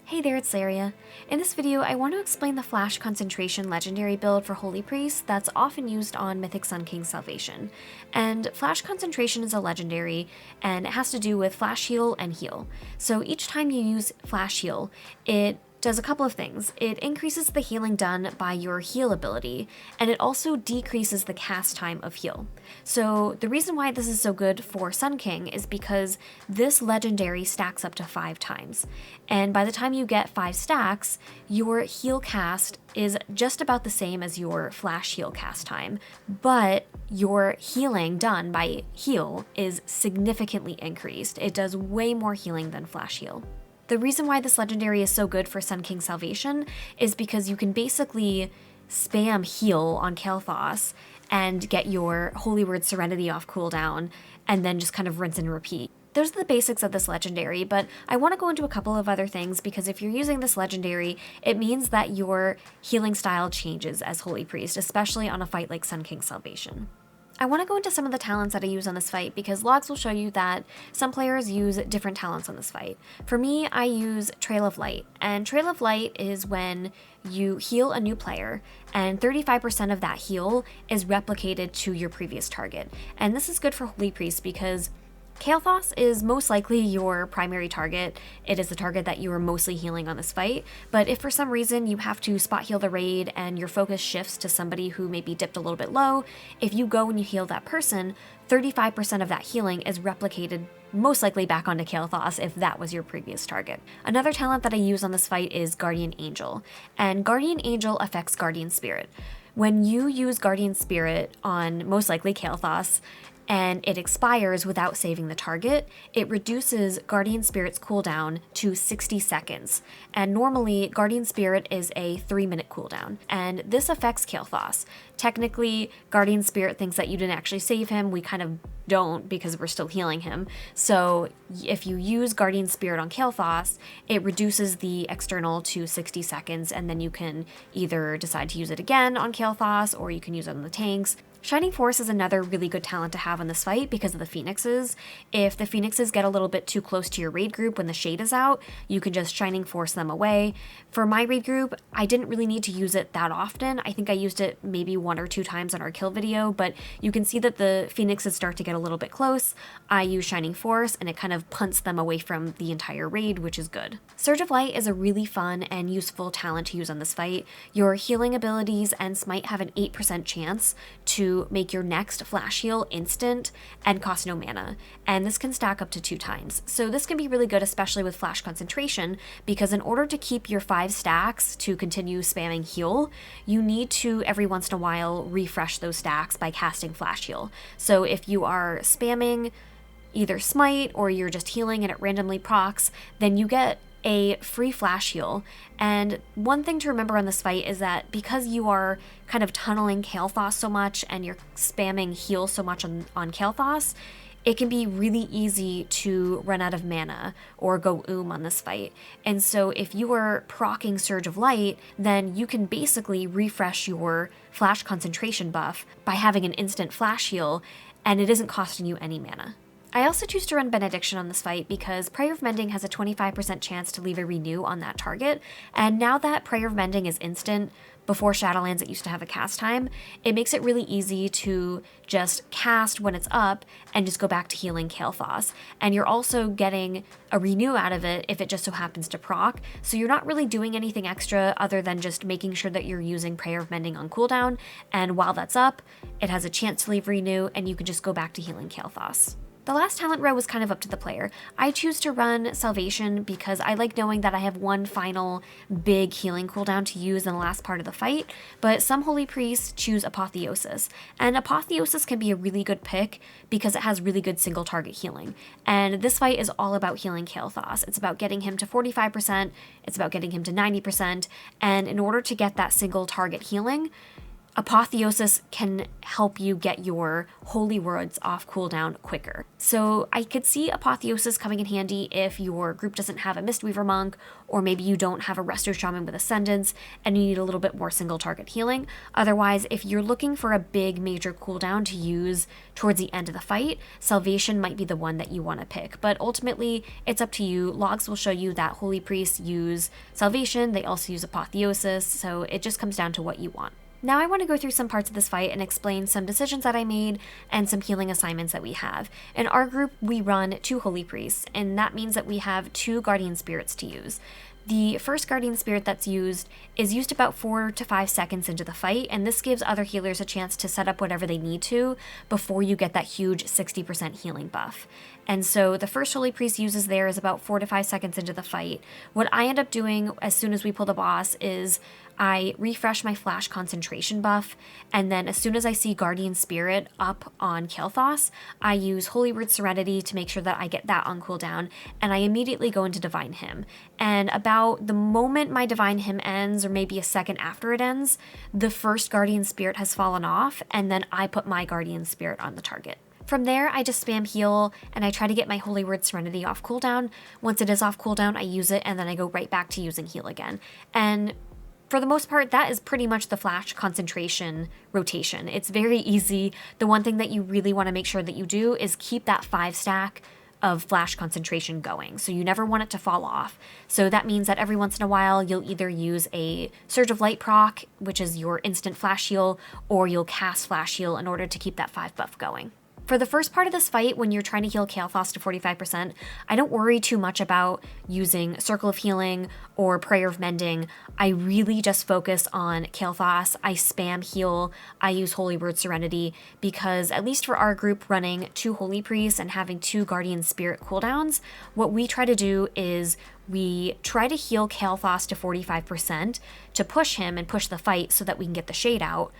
Hey there, it's Laria. In this video, I want to explain the Flash Concentration legendary build for Holy Priest that's often used on Mythic Sun King Salvation. And Flash Concentration is a legendary, and it has to do with Flash Heal and Heal. So each time you use Flash Heal, it does a couple of things. It increases the healing done by your heal ability, and it also decreases the cast time of heal. So the reason why this is so good for Sun King is because this legendary stacks up to 5 times. And by the time you get 5 stacks, your heal cast is just about the same as your flash heal cast time, but your healing done by heal is significantly increased. It does way more healing than flash heal. The reason why this legendary is so good for Sun King Salvation is because you can basically spam heal on Kael'thas and get your Holy Word Serenity off cooldown, and then just kind of rinse and repeat. Those are the basics of this legendary, but I want to go into a couple of other things because if you're using this legendary, it means that your healing style changes as Holy Priest, especially on a fight like Sun King Salvation. I want to go into some of the talents that I use on this fight because logs will show you that some players use different talents on this fight. For me, I use Trail of Light, and Trail of Light is when you heal a new player and 35% of that heal is replicated to your previous target. And this is good for Holy Priest because Kael'thas is most likely your primary target. It is the target that you are mostly healing on this fight, but if for some reason you have to spot heal the raid and your focus shifts to somebody who maybe dipped a little bit low, if you go and you heal that person, 35% of that healing is replicated most likely back onto Kael'thas if that was your previous target. Another talent that I use on this fight is Guardian Angel, and Guardian Angel affects Guardian Spirit. When you use Guardian Spirit on most likely Kael'thas, and it expires without saving the target, it reduces Guardian Spirit's cooldown to 60 seconds. And normally, Guardian Spirit is a 3-minute cooldown, and this affects Kael'thas. Technically, Guardian Spirit thinks that you didn't actually save him. We kind of don't because we're still healing him. So if you use Guardian Spirit on Kael'thas, it reduces the external to 60 seconds, and then you can either decide to use it again on Kael'thas, or you can use it on the tanks. Shining Force is another really good talent to have in this fight because of the Phoenixes. If the Phoenixes get a little bit too close to your raid group when the shade is out, you can just Shining Force them away. For my raid group, I didn't really need to use it that often. I think I used it maybe 1 or 2 times on our kill video, but you can see that the Phoenixes start to get a little bit close. I use Shining Force and it kind of punts them away from the entire raid, which is good. Surge of Light is a really fun and useful talent to use on this fight. Your healing abilities and Smite have an 8% chance to make your next flash heal instant and cost no mana, and this can stack up to 2 times. So this can be really good, especially with Flash Concentration, because in order to keep your 5 stacks to continue spamming heal, you need to every once in a while refresh those stacks by casting flash heal. So if you are spamming either Smite or you're just healing and it randomly procs, then you get a free flash heal. And one thing to remember on this fight is that because you are kind of tunneling Kael'thas so much and you're spamming heal so much on Kael'thas, it can be really easy to run out of mana or go on this fight. And so if you are proccing Surge of Light, then you can basically refresh your Flash Concentration buff by having an instant flash heal, and it isn't costing you any mana. I also choose to run Benediction on this fight because Prayer of Mending has a 25% chance to leave a renew on that target, and now that Prayer of Mending is instant, before Shadowlands it used to have a cast time, it makes it really easy to just cast when it's up and just go back to healing Kael'thas. And you're also getting a renew out of it if it just so happens to proc, so you're not really doing anything extra other than just making sure that you're using Prayer of Mending on cooldown, and while that's up, it has a chance to leave renew and you can just go back to healing Kael'thas. The last talent row is kind of up to the player. I choose to run Salvation because I like knowing that I have one final big healing cooldown to use in the last part of the fight, but some Holy Priests choose Apotheosis. And Apotheosis can be a really good pick because it has really good single target healing. And this fight is all about healing Kael'thas. It's about getting him to 45%, it's about getting him to 90%, and in order to get that single target healing, Apotheosis can help you get your holy words off cooldown quicker. So I could see Apotheosis coming in handy if your group doesn't have a Mistweaver monk, or maybe you don't have a Resto Shaman with Ascendance and you need a little bit more single target healing. Otherwise, if you're looking for a big major cooldown to use towards the end of the fight, Salvation might be the one that you want to pick. But ultimately, it's up to you. Logs will show you that Holy Priests use Salvation, they also use Apotheosis, so it just comes down to what you want. Now I want to go through some parts of this fight and explain some decisions that I made and some healing assignments that we have. In our group, we run 2 Holy Priests, and that means that we have 2 Guardian Spirits to use. The first Guardian Spirit that's used is used about 4 to 5 seconds into the fight, and this gives other healers a chance to set up whatever they need to before you get that huge 60% healing buff. And so the first Holy Priest uses theirs about 4 to 5 seconds into the fight. What I end up doing as soon as we pull the boss is I refresh my flash concentration buff, and then as soon as I see Guardian Spirit up on Kael'thas, I use Holy Word Serenity to make sure that I get that on cooldown, and I immediately go into Divine Hymn. And about the moment my Divine Hymn ends, or maybe a second after it ends, the first Guardian Spirit has fallen off, and then I put my Guardian Spirit on the target. From there, I just spam heal, and I try to get my Holy Word Serenity off cooldown. Once it is off cooldown, I use it, and then I go right back to using heal again. And for the most part, that is pretty much the flash concentration rotation. It's very easy. The one thing that you really want to make sure that you do is keep that 5 stack of flash concentration going. So you never want it to fall off. So that means that every once in a while, you'll either use a Surge of Light proc, which is your instant flash heal, or you'll cast flash heal in order to keep that 5 buff going. For the first part of this fight, when you're trying to heal Kael'thas to 45%, I don't worry too much about using Circle of Healing or Prayer of Mending. I really just focus on Kael'thas. I spam heal. I use Holy Word Serenity because, at least for our group running 2 Holy Priests and having 2 Guardian Spirit cooldowns, what we try to do is we try to heal Kael'thas to 45% to push him and push the fight so that we can get the shade out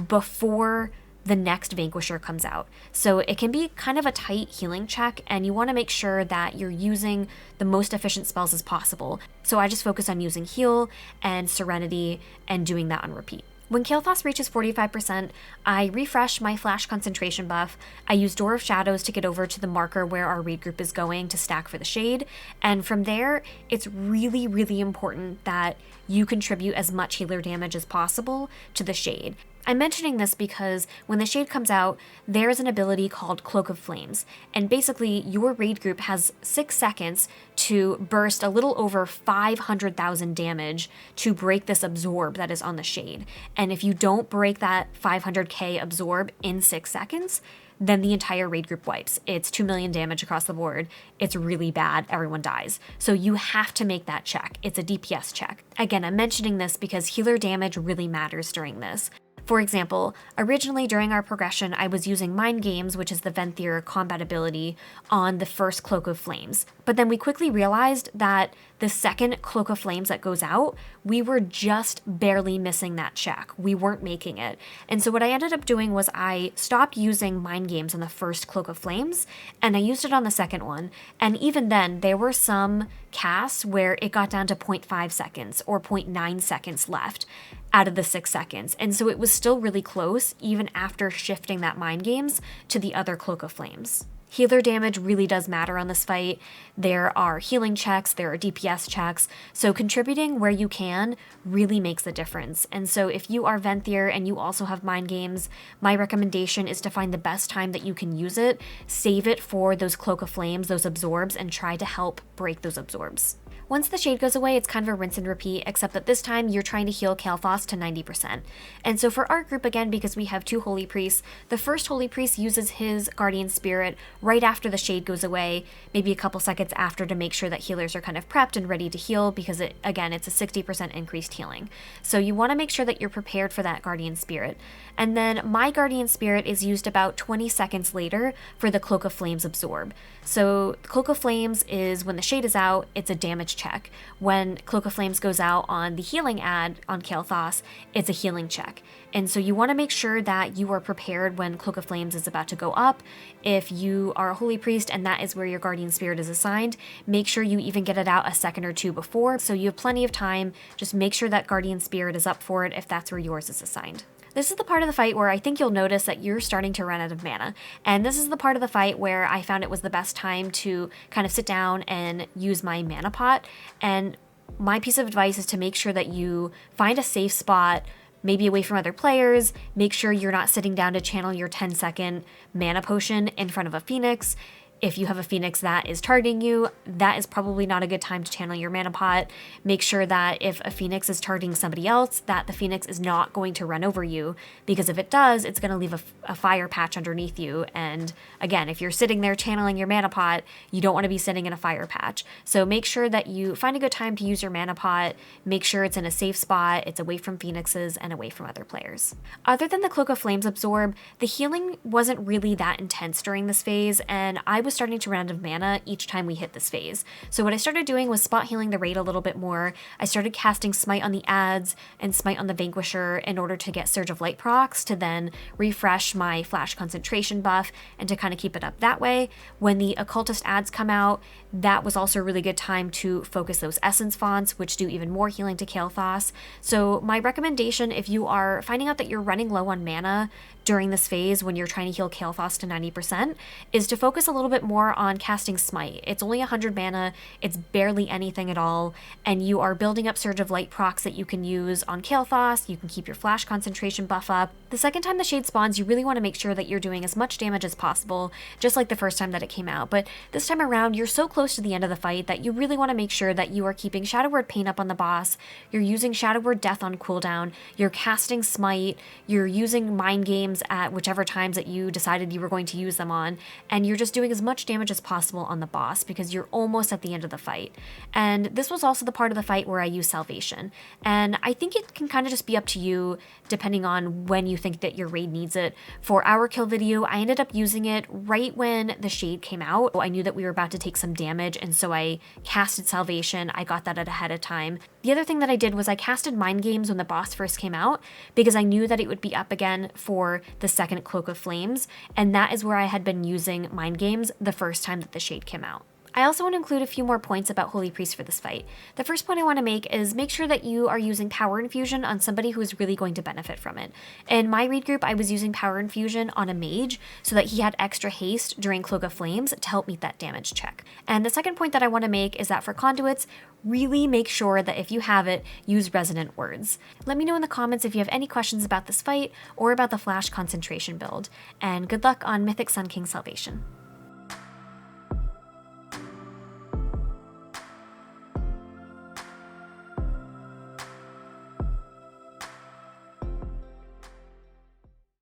before the next Vanquisher comes out. So it can be kind of a tight healing check, and you want to make sure that you're using the most efficient spells as possible. So I just focus on using heal and serenity and doing that on repeat. When Kael'thas reaches 45%, I refresh my flash concentration buff. I use Door of Shadows to get over to the marker where our raid group is going to stack for the shade. And from there, it's really, really important that you contribute as much healer damage as possible to the shade. I'm mentioning this because when the shade comes out, there's an ability called Cloak of Flames, and basically your raid group has 6 seconds to burst a little over 500,000 damage to break this absorb that is on the shade. And if you don't break that 500k absorb in 6 seconds, then the entire raid group wipes. It's 2 million damage across the board. It's really bad. Everyone dies. So you have to make that check. It's a DPS check. Again, I'm mentioning this because healer damage really matters during this. For example, originally during our progression, I was using Mind Games, which is the Venthyr combat ability, on the first Cloak of Flames. But then we quickly realized that the second Cloak of Flames that goes out, we were just barely missing that check. We weren't making it. And so what I ended up doing was I stopped using Mind Games on the first Cloak of Flames, and I used it on the second one. And even then, there were some casts where it got down to 0.5 seconds or 0.9 seconds left out of the 6 seconds. And so it was still really close, even after shifting that Mind Games to the other Cloak of Flames. Healer damage really does matter on this fight. There are healing checks, there are DPS checks, so contributing where you can really makes a difference. And so if you are Venthyr and you also have Mind Games, my recommendation is to find the best time that you can use it, save it for those Cloak of Flames, those absorbs, and try to help break those absorbs. Once the shade goes away, it's kind of a rinse and repeat, except that this time you're trying to heal Kael'thas to 90%. And so for our group, again, because we have 2 Holy Priests, the first Holy Priest uses his Guardian Spirit right after the shade goes away, maybe a couple seconds after, to make sure that healers are kind of prepped and ready to heal, because it's a 60% increased healing. So you want to make sure that you're prepared for that Guardian Spirit. And then my Guardian Spirit is used about 20 seconds later for the Cloak of Flames absorb. So Cloak of Flames is when the shade is out, it's a damage check. When Cloak of Flames goes out on the healing ad on Kael'thas, it's a healing check. And so you want to make sure that you are prepared when Cloak of Flames is about to go up. If you are a Holy Priest and that is where your Guardian Spirit is assigned, make sure you even get it out a second or two before, so you have plenty of time. Just make sure that Guardian Spirit is up for it if that's where yours is assigned. This is the part of the fight where I think you'll notice that you're starting to run out of mana. And this is the part of the fight where I found it was the best time to kind of sit down and use my mana pot. And my piece of advice is to make sure that you find a safe spot, maybe away from other players. Make sure you're not sitting down to channel your 10-second mana potion in front of a Phoenix. If you have a Phoenix that is targeting you, that is probably not a good time to channel your mana pot. Make sure that if a Phoenix is targeting somebody else, that the Phoenix is not going to run over you, because if it does, it's going to leave a fire patch underneath you. And again, if you're sitting there channeling your mana pot, you don't want to be sitting in a fire patch. So make sure that you find a good time to use your mana pot. Make sure it's in a safe spot, it's away from Phoenixes and away from other players. Other than the Cloak of Flames absorb, the healing wasn't really that intense during this phase, and I was starting to run out of mana each time we hit this phase. So what I started doing was spot healing the raid a little bit more. I started casting Smite on the ads and Smite on the Vanquisher in order to get Surge of Light procs to then refresh my Flash concentration buff and to kind of keep it up that way. When the Occultist ads come out, that was also a really good time to focus those Essence fonts, which do even more healing to Kael'thas. So my recommendation, if you are finding out that you're running low on mana during this phase when you're trying to heal Kael'thas to 90%, is to focus a little bit more on casting Smite. It's only 100 mana, it's barely anything at all, and you are building up Surge of Light procs that you can use on Kael'thas. You can keep your Flash concentration buff up. The second time the Shade spawns, you really want to make sure that you're doing as much damage as possible, just like the first time that it came out. But this time around, you're so close to the end of the fight that you really want to make sure that you are keeping Shadow Word Pain up on the boss, you're using Shadow Word Death on cooldown, you're casting Smite, you're using Mind Games at whichever times that you decided you were going to use them on, and you're just doing as much damage as possible on the boss because you're almost at the end of the fight. And this was also the part of the fight where I used Salvation. And I think it can kind of just be up to you depending on when you think that your raid needs it. For our kill video, I ended up using it right when the Shade came out. I knew that we were about to take some damage, and so I casted Salvation. I got that ahead of time. The other thing that I did was I casted Mind Games when the boss first came out because I knew that it would be up again for the second Cloak of Flames, and that is where I had been using Mind Games the first time that the Shade came out. I also want to include a few more points about Holy Priest for this fight. The first point I want to make is make sure that you are using Power Infusion on somebody who is really going to benefit from it. In my raid group, I was using Power Infusion on a mage so that he had extra haste during Cloak of Flames to help meet that damage check. And the second point that I want to make is that for conduits, really make sure that if you have it, use Resonant Words. Let me know in the comments if you have any questions about this fight or about the Flash concentration build. And good luck on Mythic Sun King Salvation.